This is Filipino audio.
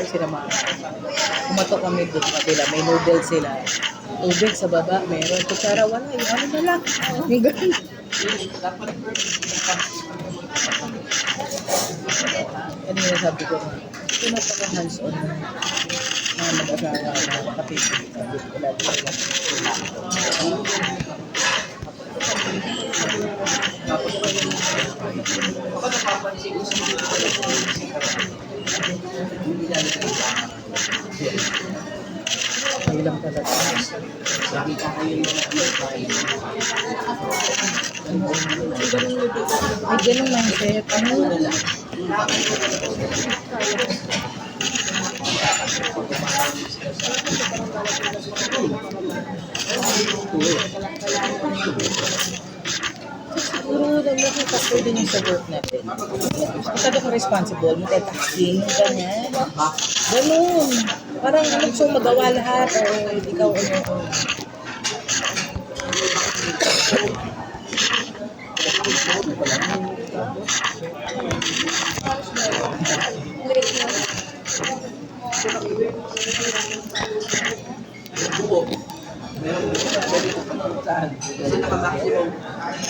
sila kumatok kami doon sa kabila. May noodles sila. Tubig sa baba, meron. Kutsara, wala. Yung ano na lang. Yung ganun. Ano yung sabi ko nga, ito na paka hands-on na mag-asawa na makapipili. Sabi ko lagi sila. Ilang talaga. May ganun mindset. Ano? Siguro naging factor din yung sa work natin. Masyado kang responsible, multitasking, ganyan. Ganun. Parang ano gusto mong magawa lahat o ikaw ano.